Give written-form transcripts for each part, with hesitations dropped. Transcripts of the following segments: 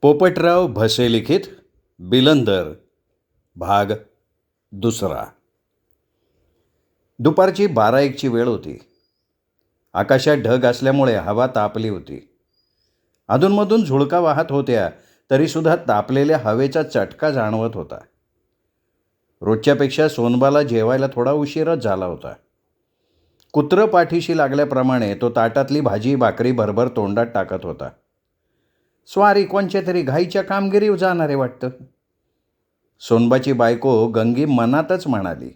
पोपटराव भसे लिखित बिलंदर भाग दुसरा. दुपारची 12-1ची वेळ होती. आकाशात ढग असल्यामुळे हवा तापली होती. अधूनमधून झुळका वाहत होत्या, तरीसुद्धा तापलेल्या हवेचा चटका जाणवत होता. रोजच्यापेक्षा सोनबाला जेवायला थोडा उशीरच झाला होता. कुत्रं पाठीशी लागल्याप्रमाणे तो ताटातली भाजी भाकरी भरभर तोंडात टाकत होता. स्वारी कोणच्या तरी घाईच्या कामगिरीवर जाणारे वाटतं. सोनबाची बायको गंगी मनातच म्हणाली.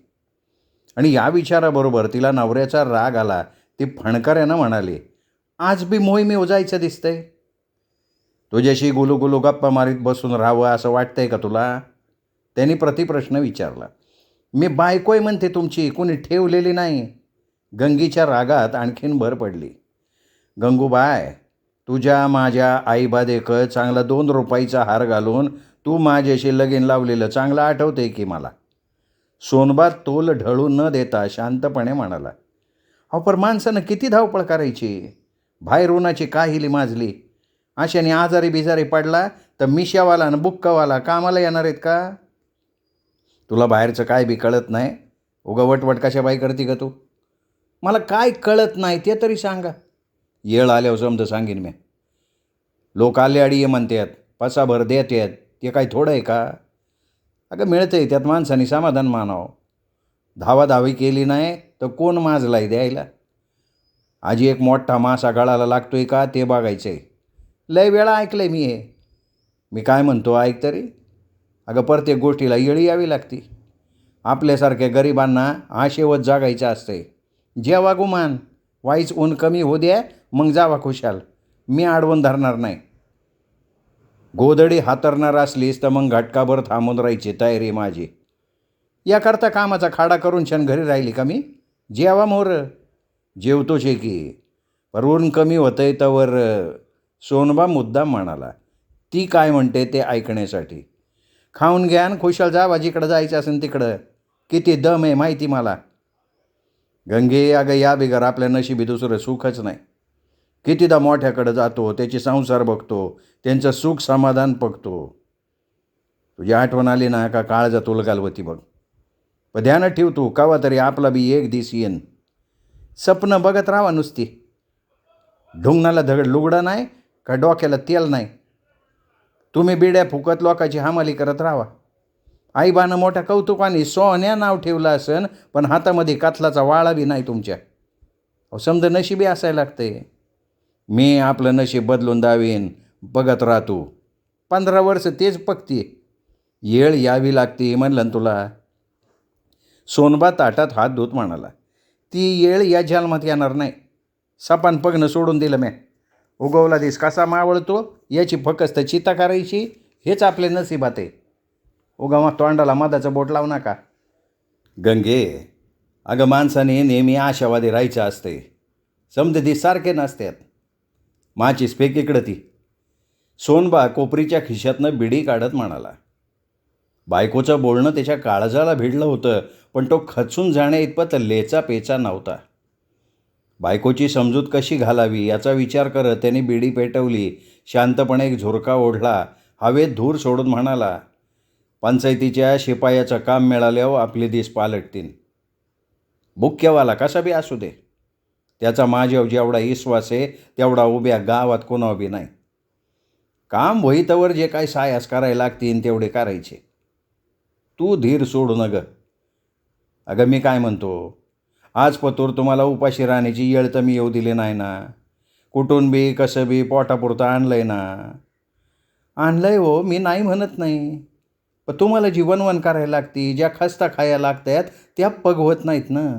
आणि या विचाराबरोबर तिला नवऱ्याचा राग आला. ती फणकाऱ्यानं म्हणाली, आज बी मोहिमेवर जायचं दिसतंय. तुझ्याशी गुलूगुलू गप्पा मारीत बसून राहावं असं वाटतंय का तुला? त्यांनी प्रतिप्रश्न विचारला. मी बायकोय म्हणते तुमची, कुणी ठेवलेली नाही. गंगीच्या रागात आणखीन भर पडली. गंगूबाय, तुझ्या माझ्या आईबादेखत चांगला 2 रुपयाचा हार घालून तू माझ्याशी लगीन लावलेलं चांगलं आठवते की मला. सोनबा तोल ढळू न देता शांतपणे म्हणाला. अहो पर माणसानं किती धावपळ करायची. बाहेर उन्हाची काहिली माजली. अशाने आजारी बिजारी पडला तर मिशावाला आणि बुक्कावाला कामाला येणार आहेत का? तुला बाहेरचं काय बी कळत नाही. उगा वटवट कशा बाई करते का तू? मला काय कळत नाही ते तरी सांगा. येळ आल्यावर समजा सांगेन मी. लोक आले अडी ये म्हणतात, पसाभर देतात, ते काय थोडं आहे का? अगं मिळतंय त्यात माणसाने समाधान मानावं. धावाधावी केली नाही तर कोण माजलाय द्यायला? आजी एक मोठा मासा गळाला लागतोय का ते बघायचं आहे. लय वेळा ऐकलं आहे मी हे. मी काय म्हणतो ऐक तरी. अगं प्रत्येक गोष्टीला येळी यावी लागती. आपल्यासारख्या गरिबांना आशेवत जागायचं असतंय. जेवा गुमान, वाईच ऊन कमी होऊ द्या, मग जावा खुशाल. मी आडवून धरणार नाही. गोधडी हातरणार असलीस तर मग घटकाभर थांबून राहायची तयारी माझी. याकरता कामाचा खाडा करून क्षण घरी राहिली का मी? जेवा मोर. जेवतोच आहे की, पर ऊन कमी होतंय तवर. सोनबा मुद्दाम म्हणाला. ती काय म्हणते ते ऐकण्यासाठी. खाऊन घ्या आणि खुशाल जावा जिकडं जायचं असेल तिकडं. किती दम आहे माहिती मला. गंगे, अगं या बिगर आपल्या नशिबी दुसरं सुखच नाही. कितीदा मोठ्याकडं जातो, त्याची संसार बघतो, त्यांचं सुख समाधान बघतो. तुझी आठवण आली ना का काळजा तुलगालवती बघ. पण ध्यानात ठेव तू, कवा तरी आपला बी एक दिस येईन. स्वप्न बघत राहावा नुसती. ढुंगणाला धगड लुगडं नाही का डोक्याला तेल नाही. तुम्ही बिड्या फुकत लोकांची हमाली करत राहावा. आईबानं मोठ्या कौतुकाने सोन्या नाव ठेवलं असन, पण हातामध्ये कातलाचा वाळा बी नाही तुमच्या. समजा नशिबी असायला लागते. मी आपलं नशीब बदलून दावीन, बघत राहतो. 15 वर्ष तेच पकती. येळ यावी लागते म्हणलं ना तुला. सोनबा ताटात हात धुत म्हणाला. ती येळ या जन्मात येणार नाही. सपान पगणं सोडून दिलं म्या. उगवला दिस कसा मावळतो याची फकस्त चिता करायची, हेच आपले नशिबात आहे. उगा तोंडाला मधाचं बोट लावू नका. गंगे, अगं माणसाने नेहमी आशावादी राहायचं असते. समजे ती सारखे नसतात. माचीस फेक इकडं ती. सोनबा कोपरीच्या खिशातनं बिडी काढत म्हणाला. बायकोचं बोलणं त्याच्या काळजाला भिडलं होतं, पण तो खचून जाण्या इतपत लेचा पेचा नव्हता. बायकोची समजूत कशी घालावी याचा विचार करत त्याने बिडी पेटवली. शांतपणे एक झुरका ओढला. हवेत धूर सोडून म्हणाला. पंचायतीच्या शिपायाचं काम मिळाल्यावर आपले दिस पालटतील. बुक्क्यावाला कसा बी असू दे. त्याचा माझ्यावर जेवढा विश्वास आहे तेवढा उभ्या गावात कोणावर बी नाही. काम होईतवर जे काही सायास करायला लागतील तेवढे करायचे. तू धीर सोडू न गं. अगं मी काय म्हणतो, आज पतूर तुम्हाला उपाशी राहण्याची येळ तर मी येऊ दिली नाही ना. कुठून बी कसं बी पोटापुरतं आणलंय ना. आणलंय हो, मी नाही म्हणत नाही. पण तुम्हाला जी वनवन करायला लागती, ज्या खस्ता खायला लागतात त्या पगवत नाहीत ना.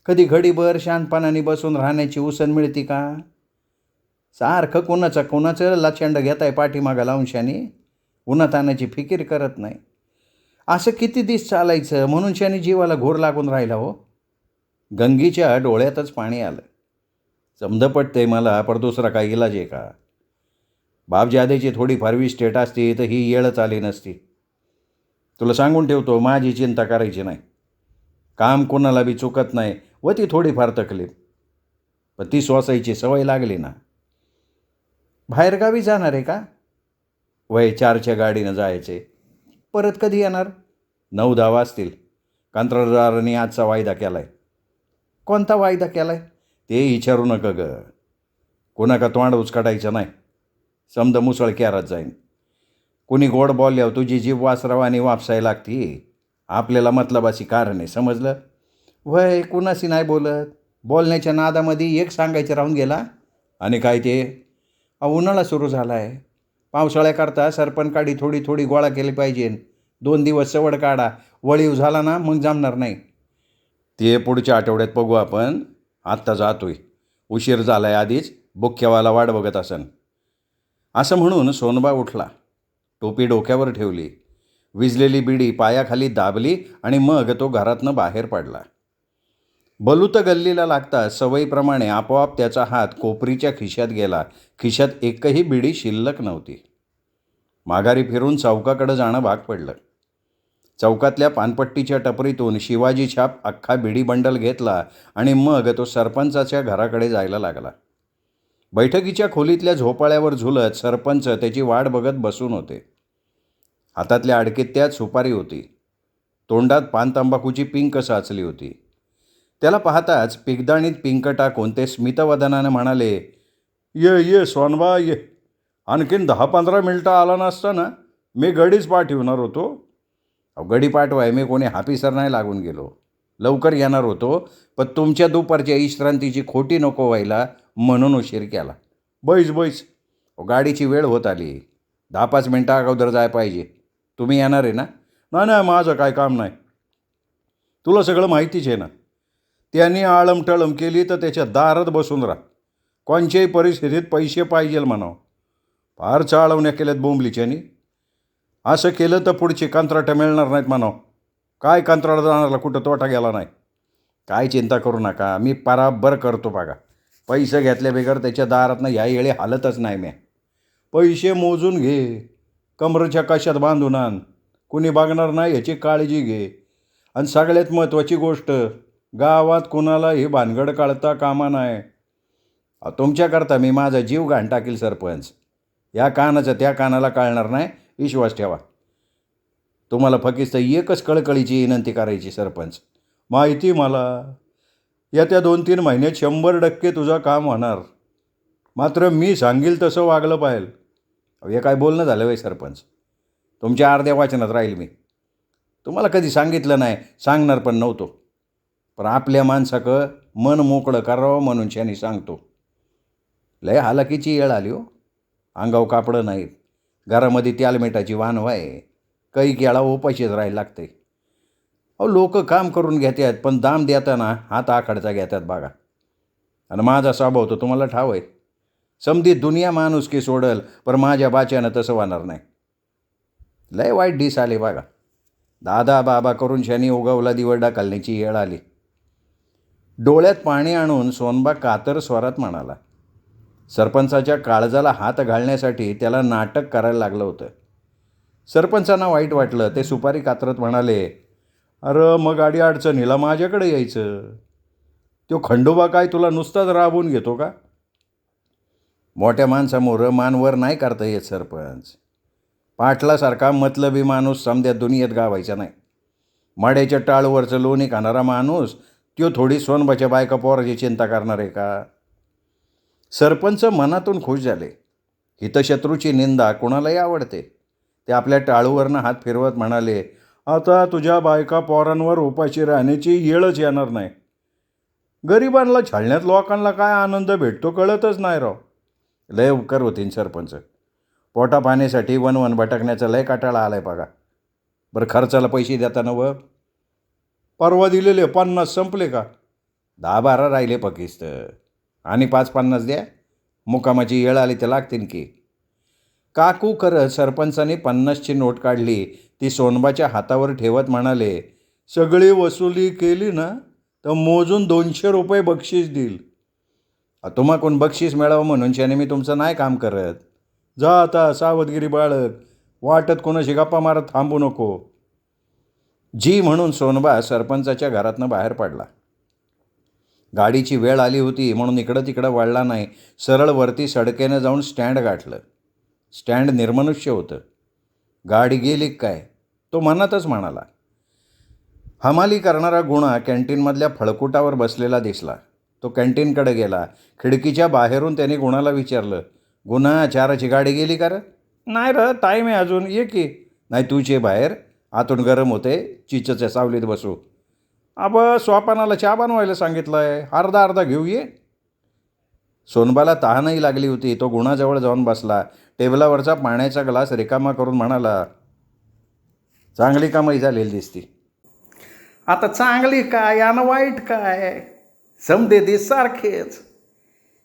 कधी घडीभर शांतपणाने बसून राहण्याची उसण मिळते का? सारखं कोणाचं लाचंड घेताय पाठीमागा लावून उन्हातानाची फिकीर करत नाही. असं किती दिस चालायचं म्हणून शाने जीवाला घोर लागून राहिला हो. गंगीच्या डोळ्यातच पाणी आलं. समजा पटतंय मला, पर दुसरा काय इलाज आहे का? बापजादेची थोडीफार विस्टेट असती तर ही येळच आली नसती. तुला सांगून ठेवतो, माझी चिंता करायची नाही. काम कोणाला बी चुकत नाही व ती थोडीफार तकलीफ, पण ती सोसायची सवय लागली ना. बाहेरगावी जाणार आहे का? वय 4च्या गाडीनं जायचे. परत कधी येणार? 9-10 वाजतील. कंत्राटदाराने आजचा वायदा केला आहे. कोणता वायदा केला आहे? ते विचारू नका गं. कोणाका तोंड उचकाटायचं नाही. समद मुसळ क्यारात जाईन. कोणी गोड बोलल्यावर तुझी जीभ वासरावानी वापसायला लागती. आपल्याला मतलबाची कारण आहे, समजलं? वय कुणाशी नाही बोलत. बोलण्याच्या नादामध्ये एक सांगायचं राहून गेला. आणि काय ते? उन्हाळा सुरू झाला आहे. पावसाळ्याकरता सरपण काडी थोडी थोडी गोळा केली पाहिजे. 2 दिवस सवड काढा. वळीव झाला ना मग जमणार नाही. ते पुढच्या आठवड्यात बघू आपण. आत्ता जातोय. उशीर झालाय आधीच. बुक्क्यावाला वाट बघत असन. असं म्हणून सोनबा उठला. टोपी डोक्यावर ठेवली. विजलेली बिडी पायाखाली दाबली आणि मग तो घरातनं बाहेर पडला. बलूत गल्लीला लागता सवयीप्रमाणे आपोआप त्याचा हात कोपरीच्या खिशात गेला. खिशात एकही बिडी शिल्लक नव्हती. माघारी फिरून चौकाकडे जाणं भाग पडलं. चौकातल्या पानपट्टीच्या टपरीतून शिवाजी छाप अख्खा बिडी बंडल घेतला आणि मग तो सरपंचाच्या घराकडे जायला लागला. बैठकीच्या खोलीतल्या झोपाळ्यावर झुलत सरपंच त्याची वाट बघत बसून होते. हातातल्या अडकीत त्यात सुपारी होती. तोंडात पान तंबाखूची पिंक साचली होती. त्याला पाहताच पिगदाणीत पिंक टाकून ते स्मितवदनानं म्हणाले, ये ये सोनबा ये. आणखीन 10-15 मिनटं आला नसता ना मी गडीच पाठवणार होतो. गडी पाठवाय मी कोणी हाफिसर नाही लागून गेलो. लवकर येणार होतो, पण तुमच्या दुपारच्या विश्रांतीची खोटी नको व्हायला म्हणून उशीर केला. बैस. गाडीची वेळ होत आली. 10-5 मिनटं अगोदर जाय पाहिजे. तुम्ही येणार आहे ना? नाही माझं काय काम नाही. तुला सगळं माहितीच आहे ना. त्यांनी आळमटळम केली तर त्याच्या दारात बसून राहा. कोणत्याही परिस्थितीत पैसे पाहिजेल म्हणावं. फार चाळवण्या केल्यात बोंबलीच्यानी. असं केलं तर पुढची कंत्राटं मिळणार नाहीत म्हणावं. काय कंत्राटदाराला कुठं तोटा गेला नाही. काय चिंता करू नका, मी बराबर करतो बघा. पैसे घेतल्याबगैर त्याच्या दारातनं ह्या येळे हालतच नाही मी. पैसे मोजून घे, कमरेच्या कशात बांधून आण. कुणी बघणार नाही याची काळजी घे. आणि सगळ्यात महत्त्वाची गोष्ट, गावात कुणाला ही भानगड काढता कामा नाही. तुमच्याकरता मी माझा जीव घाण टाकील सरपंच. या कानाचं त्या कानाला कळणार नाही, विश्वास ठेवा. तुम्हाला फक्त एकच कळकळीची विनंती करायची सरपंच. माहिती मला येत्या 2-3 महिन्यात 100% तुझं काम होणार. मात्र मी सांगील तसं वागलं पाहिजे. हे काय बोलणं झालं वय सरपंच? तुमच्या अर्ध्या वाचनात राहील मी. तुम्हाला कधी सांगितलं नाही, सांगणार पण नव्हतो. पण आपल्या माणसाकं मन मोकळं करावं म्हणून शानी सांगतो. लय हालाकीची येळ आली हो. अंगाव कापडं नाहीत. घरामध्ये त्यालमेटाची वाण व्हाय. काही केळा उपाशीच राहायला लागते. लोक काम करून घेतात पण दाम देताना हात आखडचा घेतात बघा. आणि माझा स्वभाव तर तुम्हाला ठाव आहे. समधी दुनिया माणूस की सोडल, पण माझ्या बाच्यानं तसं होणार नाही. लय वाईट दिस आले बघा. दादा बाबा करून शनी उगवला दिवड ढकलण्याची येळ आली. डोळ्यात पाणी आणून सोनबा कातर स्वरात म्हणाला. सरपंचाच्या काळजाला हात घालण्यासाठी त्याला नाटक करायला लागलं होतं. सरपंचांना वाईट वाटलं. ते सुपारी कातरत म्हणाले, अरे मग गाडी अडचणीला माझ्याकडे यायचं. तो खंडोबा काय तुला नुसताच राबवून घेतो का? मोठ्या माणसामोरं मानवर नाही करता येत सरपंच. पाटलासारखा मतलबी माणूस समध्या दुनियेत गावायचा नाही. माड्याच्या टाळूवरचं लोणी खाणारा माणूस तो थोडी सोनबाच्या बायका पोराची चिंता करणार आहे का? सरपंच मनातून खुश झाले. हितशत्रूची निंदा कुणालाही आवडते. ते आपल्या टाळूवरनं हात फिरवत म्हणाले, आता तुझ्या बायका पोरांवर उपाशी राहण्याची येळच येणार नाही. गरिबांना छळण्यात लोकांना काय आनंद भेटतो कळतच नाही राव. लय उपकार होतीन सरपंच. पोटा पाण्यासाठी वन भटकण्याचा लय काटाळा आलाय बघा. बरं खर्चाला पैसे देताना परवा दिलेले 50 संपले का? 10-12 राहिले फकिस्त. आणि 5-50 द्या. मुकामाची येळ आली तर लागतील की. काकू करत सरपंचाने 50ची नोट काढली. ती सोनबाच्या हातावर ठेवत म्हणाले, सगळी वसुली केली ना तर मोजून 200 रुपये बक्षीस देईल. तुम्हा कोण बक्षीस मिळावं म्हणून त्याने मी तुमचं नाही काम करत. जा आता सावधगिरी बाळग. वाटत कोणाशी गप्पा मारत थांबू नको. जी म्हणून सोनबा सरपंचाच्या घरातनं बाहेर पडला. गाडीची वेळ आली होती म्हणून इकडं तिकडं वळला नाही. सरळ वरती सडकेनं जाऊन स्टँड गाठलं. स्टँड निर्मनुष्य होतं. गाडी गेली काय तो मनातच म्हणाला. हमाली करणारा गुणा कॅन्टीनमधल्या फळकुटावर बसलेला दिसला. तो कॅन्टीनकडे गेला. खिडकीच्या बाहेरून त्याने गुणाला विचारलं, गुणा, चाराची गाडी गेली का? नाही र, टाईम आहे अजून, ये की. नाही, तूच बाहेर, आतून गरम होते, चिचच्या सावलीत बसू. अब स्वापानाला चहा बनवायला सांगितलं आहे, अर्धा अर्धा घेऊ ये. सोनबाला तहानही लागली होती. तो गुणाजवळ जाऊन बसला. टेबलावरचा पाण्याचा ग्लास रिकामा करून म्हणाला, चांगली कमाई झालेली दिसती. आता चांगली काय आणि वाईट काय, समदे दिस सारखेच.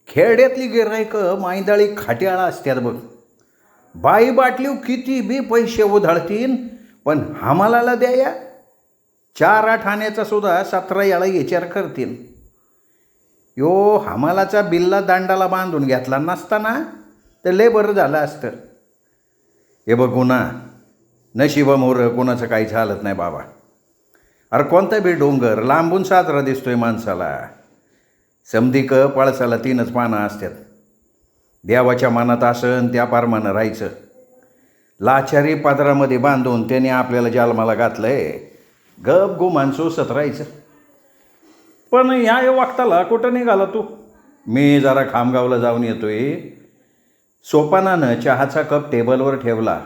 खेड्यातली गिऱ्हाईकं मांदाळी खाट्याळा असतात बघ. बाई बाटलीव किती बी पैसे उधळतीन, पण हमालाला द्या 4-8 आण्याचा सुद्धा 17 याला विचार करतील. यो हमालाचा बिल्ला दांडाला बांधून घेतला नसताना तर लय बरं झालं असतं. हे बघ गुन्हा, नशिबामोर कोणाचं काही झालत नाही बाबा. अरे कोणता बी डोंगर लांबून साजरा दिसतोय माणसाला. समधिक पळसाला 3च पानं असतात. देवाच्या मनात असन त्या पारमानं राहायचं. लाचारी पादरामध्ये बांधून त्याने आपल्याला जन्माला घातलंय, गप गुमान सोसत राहायचं. पण या वक्ताला कुठं निघाला तू? मी जरा खामगावला जाऊन येतोय. सोपानानं चहाचा कप टेबलवर ठेवला.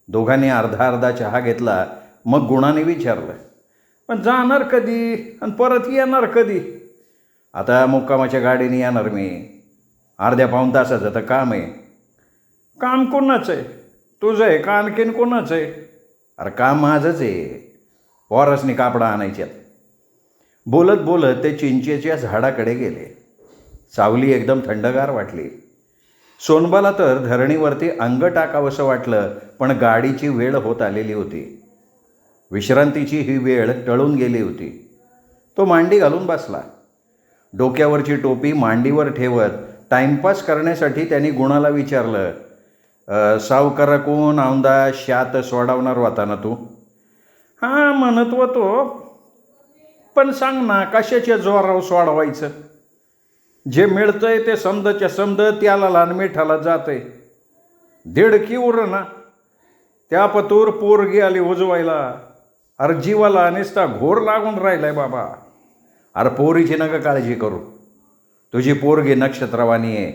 दोघांनी अर्धा अर्धा चहा घेतला. मग गुणाने विचारलं, पण जाणार कधी आणि परत येणार कधी? आता मुक्कामाच्या गाडीने येणार मी. अर्ध्या पाऊण तासाचं तर काम आहे. काम कोणाचं आहे? तुझं आहे का आणखीन कोणाचं आहे? अरे काम माझंच आहे. पोरसनी कापडा आणायच्यात. बोलत बोलत ते चिंचेच्या झाडाकडे गेले. सावली एकदम थंडगार वाटली. सोनबाला तर धरणीवरती अंग टाकावंसं वाटलं, पण गाडीची वेळ होत आलेली होती. विश्रांतीची ही वेळ टळून गेली होती. तो मांडी घालून बसला. डोक्यावरची टोपी मांडीवर ठेवत टाईमपास करण्यासाठी त्यांनी गुणाला विचारलं, सावकारा कोण औंदा शात सोडवणार होता ना तू? हां म्हणत होतो, पण सांग ना कशाच्या जोरावर सोडवायचं? जे मिळतंय ते समदच्या समद त्याला लहान मिठाला जातंय. दिडकी उर ना त्या पतूर पोरगी आली उजवायला. अरे जीवाला नुसता घोर लागून राहिलाय बाबा. अरे पोरीची नका काळजी करू. तुझी पोरगी नक्षत्रवाणी आहे.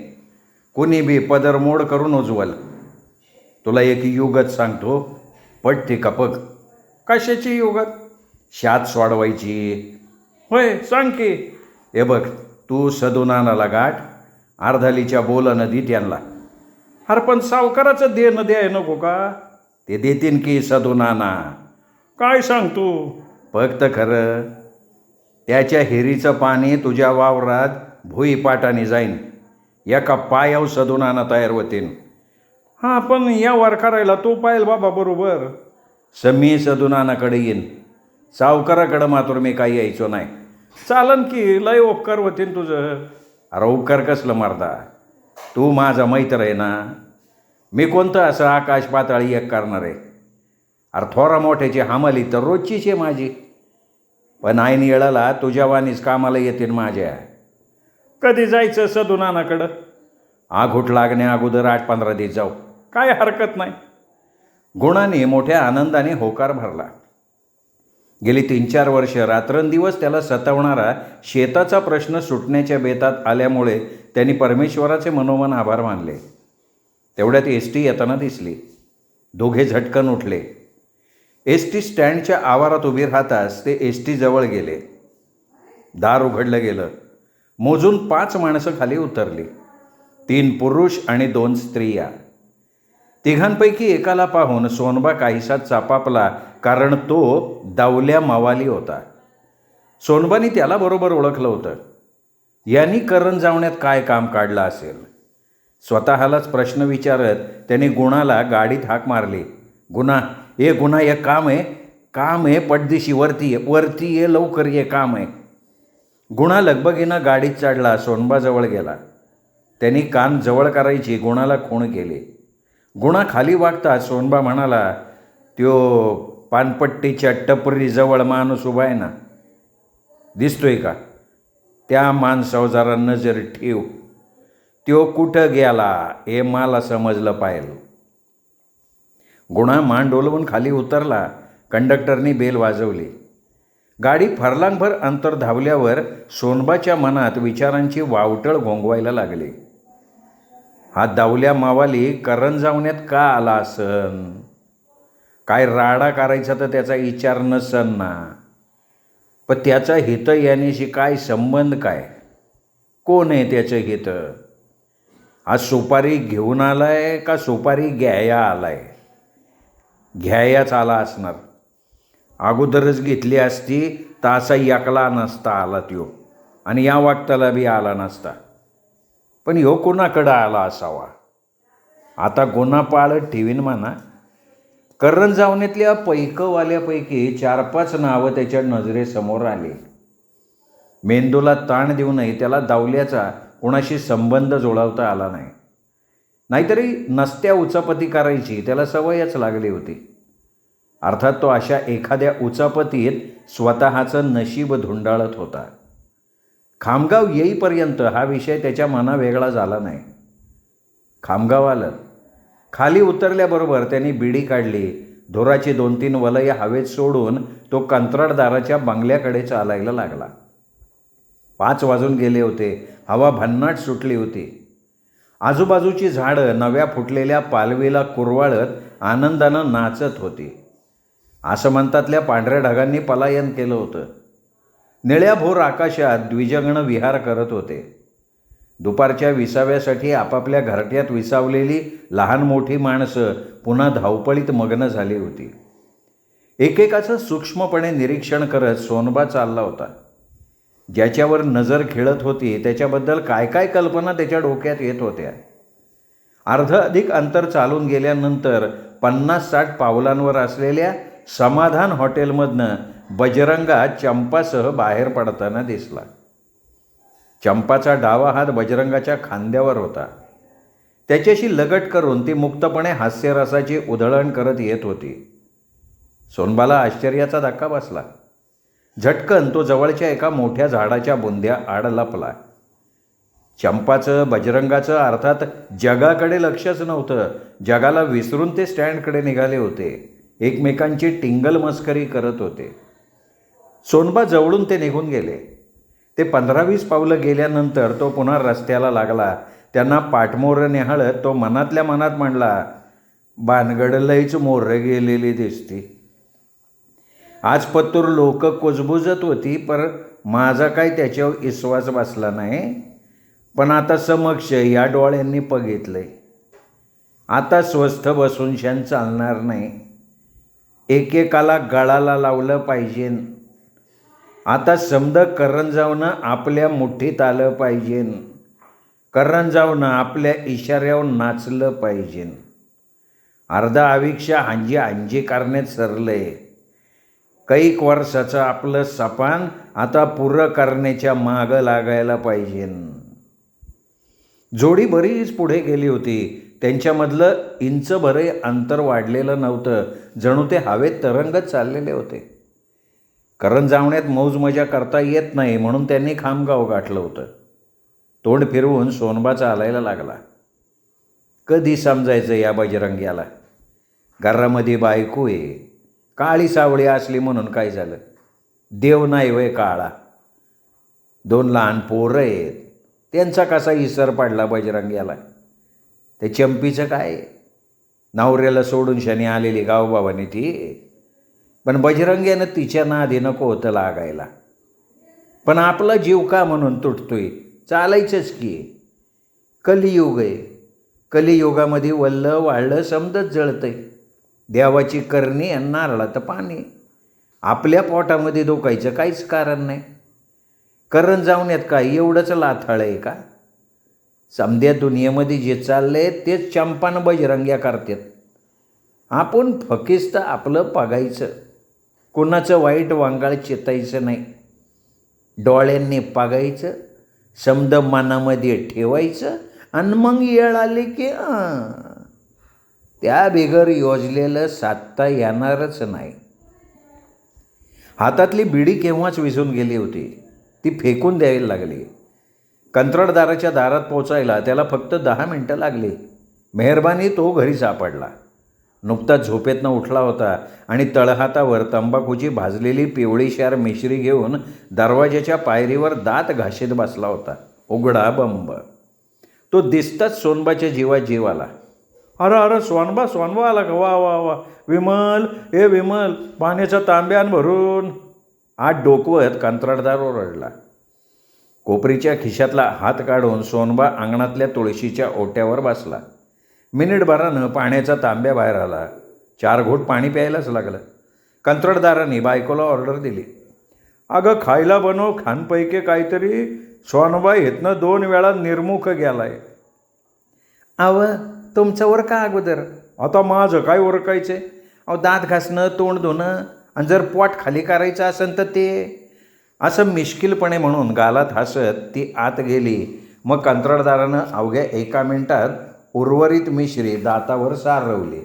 कुणी बी पदर मोड करून उजवल. तुला एक युगत सांगतो, पटते का पग? कशाची युगत? शात सोडवायची. होय सांग की. हे बघ, तू सदुनानाला गाठ, अर्धालीच्या बोला नदी त्यांना. अरे पण सावकाराचं देणं द्याय नको का? ते देतीन की सदुनाना. काय सांगतो? फक्त खरं त्याच्या हिरीचं पाणी तुझ्या वावरात भुईपाटाने जाईन. एका पायाव सदुनाना तयार होतीन. हां पण या वर करायला तू पाहिल बाबा बरोबर. मी सदुनानाकडे येईन. सावकाराकडं मात्र मी काही यायचो नाही. चालन की, लय उपकार होतीन तुझं. अरे उपकार कसलं मारदा? तू माझा मैत्र आहे ना. मी कोणतं असं आकाश पाताळी एक करणार आहे? अरे थोरा मोठ्याची हमाली तर रोजचीच आहे माझी. पण ऐन येळाला तुझ्या वाणीच कामाला येतील माझ्या. कधी जायचं सदुनानाकडं? आघूट लागण्या अगोदर 8-15 दिवस जाऊ, काय हरकत नाही. गुणाने मोठ्या आनंदाने होकार भरला. गेली 3-4 वर्ष रात्रंदिवस त्याला सतावणारा शेताचा प्रश्न सुटण्याच्या बेतात आल्यामुळे त्यांनी परमेश्वराचे मनोमन आभार मानले. तेवढ्यात एस टी येताना दिसली. दोघे झटकन उठले. एस टी स्टँडच्या आवारात उभी राहताच ते एस टी जवळ गेले. दार उघडलं गेलं. मोजून 5 माणसं खाली उतरली. 3 पुरुष आणि 2 स्त्रिया. तिघांपैकी एकाला पाहून सोनबा काहीसा चापापला, कारण तो दावल्या मावाली होता. सोनबानी त्याला बरोबर ओळखलं होतं. यांनी करंजावण्यात काय काम काढलं असेल? स्वतःलाच प्रश्न विचारत त्याने गुणाला गाडीत हाक मारली. गुणा, ये गुणा, एक काम आहे पटदिशी वरती ये लवकर, ये काम आहे. गुणा लगबगीनं गाडीत चढला. सोनबाजवळ गेला. त्यांनी कान जवळ करायची गुणाला खूण केली. गुणा खाली वागता सोनबा म्हणाला, त्यो पानपट्टीच्या टपरीजवळ माणूस उभा आहे ना, दिसतोय का? त्या माणसावर जरा नजर ठेव. त्यो कुठं गेला हे मला समजलं पाहिजे. गुणा मान डोलवून खाली उतरला. कंडक्टरनी बेल वाजवली. गाडी फरलांगभर अंतर धावल्यावर सोनबाच्या मनात विचारांची वावटळ घोंगवायला लागली. हा दावल्या मावाली करंजावण्यात का आला असन? काय राडा करायचा तर त्याचा विचार नसन ना. पण त्याचा हित यानेशी काय संबंध काय? कोण आहे त्याचं हित? आज सुपारी घेऊन आलाय का सुपारी घ्याया आलाय? घ्यायाच आला असणार. अगोदरच घेतली असती तर असा एकला नसता आला त्यो आणि या वाक्ताला बी आला नसता. पण ह्यो कोणाकडं आला असावा? आता गुन्हा पाळत ठेवीन म्हणा. करंजावण्यातल्या पैकवाल्यापैकी 4-5 नावं त्याच्या नजरेसमोर आली. मेंदूला ताण देऊनही त्याला दावल्याचा कोणाशी संबंध जोडावता आला नाही. नाहीतरी नसत्या उचापती करायची त्याला सवयच लागली होती. अर्थात तो अशा एखाद्या उचापतीत स्वतःचं नशीब धुंडाळत होता. खामगाव येईपर्यंत हा विषय त्याच्या मनावेगळा झाला नाही. खामगाव आलं. खाली उतरल्याबरोबर त्यांनी बिडी काढली. धुराची 2-3 वलय हवेत सोडून तो कंत्राटदाराच्या बंगल्याकडे चालायला लागला. 5 वाजून गेले होते. हवा भन्नाट सुटली होती. आजूबाजूची झाडं नव्या फुटलेल्या पालवीला कुरवाळत आनंदानं नाचत होती. आसमंतातल्या पांढऱ्या ढगांनी पलायन केलं होतं. निळ्या भोर आकाशात द्विजगण विहार करत होते. दुपारच्या विसाव्यासाठी आपापल्या घरट्यात विसावलेली लहान मोठी माणसं पुन्हा धावपळीत मग्न झाली होती. एकेकाचं सूक्ष्मपणे निरीक्षण करत सोनबा चालला होता. ज्याच्यावर नजर खेळत होती त्याच्याबद्दल काय काय कल्पना त्याच्या डोक्यात येत होत्या. अर्ध अधिक अंतर चालून गेल्यानंतर 50-60 पावलांवर असलेल्या समाधान हॉटेलमधनं बजरंगा चंपासह बाहेर पडताना दिसला. चंपाचा डावा हात बजरंगाच्या खांद्यावर होता. त्याच्याशी लगट करून ती मुक्तपणे हास्यरसाची उधळण करत येत होती. सोनबाला आश्चर्याचा धक्का बसला. झटकन तो जवळच्या एका मोठ्या झाडाच्या बुंध्या आड लपला. चंपाचं बजरंगाचं अर्थात जगाकडे लक्षच नव्हतं. जगाला विसरून ते स्टँडकडे निघाले होते. एकमेकांची टिंगल मस्करी करत होते. सोनबा जवळून ते निघून गेले. ते 15-20 पावलं गेल्यानंतर तो पुन्हा रस्त्याला लागला. त्यांना पाठमोर निहाळत तो मनातल्या मनात म्हणला, भानगड लईच मोर्र गेलेली दिसती. आज पत्तूर लोक कुजबुजत होती पर माझा काही त्याच्यावर विश्वास बसला नाही. पण आता समक्ष या डोळ्यांनी बघितलंय. आता स्वस्थ बसून शान चालणार नाही. एकेकाला गळाला लावलं पाहिजे. आता समद करंजावनं आपल्या मुठीत आलं पाहिजे. करंजावनं आपल्या इशाऱ्यावर नाचलं पाहिजे. अर्धा आविक्षा हांजी करण्यात सरलंय. कैक वर्षाचं आपलं सपान आता पुरं करण्याच्या मागं लागायला पाहिजे. जोडी बरीच पुढे गेली होती. त्यांच्यामधलं इंचभरही अंतर वाढलेलं नव्हतं. जणू ते हवेत तरंगत चाललेले होते. करंजावण्यात मौज मजा करता येत नाही म्हणून त्यांनी खामगाव गाठलं होतं. तोंड फिरवून सोनबा चालायला लागला. कधी समजायचं या बजरंग्याला? घरामध्ये बायको आहे. काळी सावळी असली म्हणून काय झालं? देव नाही वय काळा. 2 लहान पोरं आहेत. त्यांचा कसा इसर पडला बजरंग्याला? ते चंपीचं काय? नवऱ्याला सोडून शनी आलेली गावबावानी ती. पण बजरंग्यानं तिच्या नादी नको होतं लागायला. पण आपला जीव का म्हणून तुटतोय? चालायचंच की. कलियुग आहे. कलियुगामध्ये वल्लं वाळलं समजत जळतंय. देवाची करणी आणि नारळाचं पाणी. आपल्या पोटामध्ये दुखायचं काहीच कारण नाही. करंजावण्यात काय एवढंच लाथाळ आहे का? समध्या दुनियेमध्ये जे चाललंय तेच चंपानं बजरंग्या करतात. आपण फकिस्त आपलं बघायचं. कुणाचं वाईट वांगाळ चितायचं नाही. डोळ्यांनी बघायचं. समद मनामध्ये ठेवायचं आणि मग येळ आली की त्या बिगर योजलेलं साधता येणारच नाही. हातातली बिडी केव्हाच विझून गेली होती. ती फेकून द्यायला लागली. कंत्राटदाराच्या दारात पोचायला त्याला फक्त 10 मिनटं लागली. मेहरबानी तो घरी सापडला. नुकताच झोपेतनं उठला होता आणि तळहातावर तंबाखूची भाजलेली पिवळीशार मिश्री घेऊन दरवाजाच्या पायरीवर दात घाशीत बसला होता. उघडा बंब. तो दिसताच सोनबाच्या जीवात जीव आला. अरे अरे सोनबा आला का? वा वा वा. विमल, ए विमल, पाण्याचा तांब्यान भरून. आत डोकवत कंत्राटदार ओरडला. कोपरीच्या खिशातला हात काढून सोनबा अंगणातल्या तुळशीच्या ओट्यावर बसला. मिनिटभरानं पाण्याचा तांब्या बाहेर आला. 4 घोट पाणी प्यायलाच लागलं. कंत्राटदारांनी बायकोला ऑर्डर दिली. अगं खायला बनव खानपैकी काहीतरी. सोनबा इथनं 2 वेळा निर्मुख गेलाय. अव तुमचं उरका अगोदर. आता माझं काय उरकायचं? अहो दात घासणं, तोंड धुणं, आणि जर पोट खाली करायचं असेल तर ते. असं मिश्किलपणे म्हणून गालात हसत ती आत गेली. मग कंत्राटदारानं अवघ्या 1 मिनिटात उर्वरित मिश्री दातावर सारवली.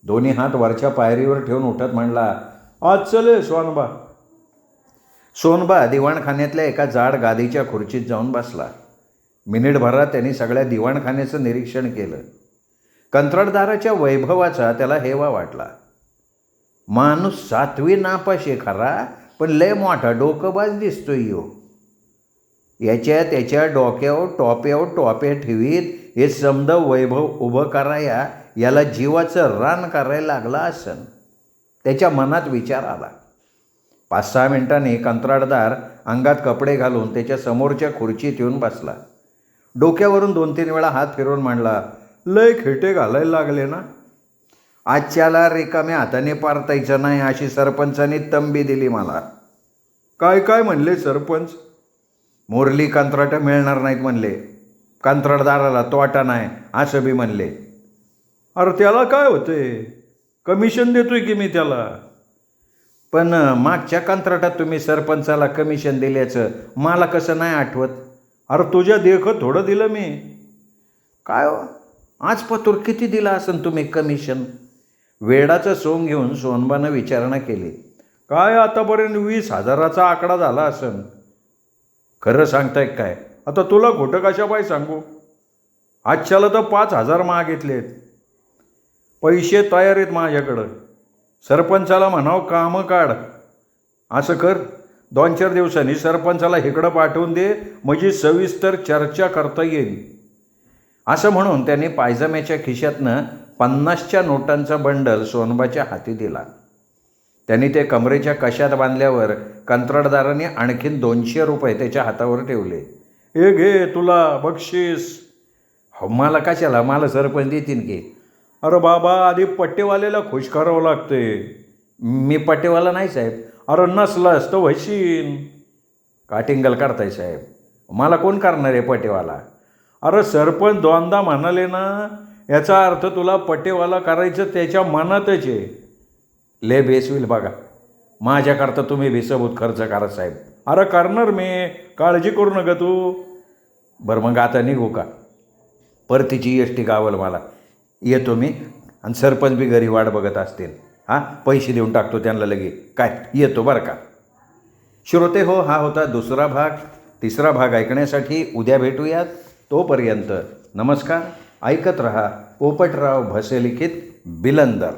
दोन्ही हात वरच्या पायरीवर ठेवून उठत म्हणला, आज चले सोनबा. सोनबा दिवाणखान्यातल्या एका जाड गादीच्या खुर्चीत जाऊन बसला. मिनिटभरात त्यांनी सगळ्या दिवाणखान्याचं निरीक्षण केलं. कंत्राटदाराच्या वैभवाचा त्याला हेवा वाटला. माणूस 7वी नापाशी खरा, पण लय मोठा डोकंबाज दिसतोय यो. याच्या त्याच्या डोक्यावर टोप्या ठेवीत हे समद वैभव उभं कराया याला जीवाचं रान करायला लागला असन. त्याच्या मनात विचार आला. 5-6 मिनिटांनी कंत्राटदार अंगात कपडे घालून त्याच्या समोरच्या खुर्चीत येऊन बसला. डोक्यावरून 2-3 वेळा हात फिरवून म्हणला, लय खेटे घालायला लागले ना. आजच्याला रिकाम्या हाताने पारतायचं नाही अशी सरपंचांनी तंबी दिली मला. काय म्हणले सरपंच? मोरली कंत्राटं मिळणार नाहीत म्हणले. कंत्राटदाराला तोटा नाही असं बी म्हणले. अरे त्याला काय होते? कमिशन देतोय की मी त्याला. पण मागच्या कंत्राटात तुम्ही सरपंचाला कमिशन दिल्याचं मला कसं नाही आठवत? अरे तुझ्या देखत थोडं दिलं मी. काय हो, आज पतूर किती दिला असन तुम्ही कमिशन? वेडाचं सोंग घेऊन सोनबानं विचारणा केली. काय आतापर्यंत 20,000चा आकडा झाला असन. खरं सांगताय काय? आता तुला खोटं कशा पाय सांगू? आजच्याला तर 5,000 मागितलेत. पैसे तयार आहेत माझ्याकडं. सरपंचाला म्हणावं कामं काढ. असं कर, 2-4 दिवसांनी सरपंचाला इकडं पाठवून दे, म्हणजे सविस्तर चर्चा करता येईल. असं म्हणून त्यांनी पायजम्याच्या खिशातनं 50च्या नोटांचा बंडल सोनबाच्या हाती दिला. त्यांनी ते कमरेच्या कशात बांधल्यावर कंत्राटदारांनी आणखीन 200 रुपये त्याच्या हातावर ठेवले. हे घे तुला बक्षीस. हो मला कशाला? मला सरपंच देतील की. अरे बाबा, आधी पट्टेवाल्याला खुश करावं लागते. मी पट्टेवाला नाही साहेब. अरे नसलास तर व्हायशीन. काटिंगल करताय साहेब. मला कोण करणार आहे पट्टेवाला? अरे सरपंच 2दा म्हणाले ना, याचा अर्थ तुला पट्टेवाला करायचं त्याच्या मनातच आहे. ले बेस होईल बघा. माझ्याकरता तुम्ही बेसबूत खर्च करा साहेब. अरे करणार मी, काळजी करू नका तू. बरं मग आता निघू का? परतीची एस टी गावल मला. येतो मी. आणि सरपंच बी घरी वाट बघत असतील. हां, पैसे देऊन टाकतो त्यांना लगे. काय येतो बरं का. श्रोते हो, हा होता 2रा भाग. 3रा भाग ऐकण्यासाठी उद्या भेटूयात. तोपर्यंत नमस्कार. ऐकत रहा पोपटराव भसे लिखित बिलंदर.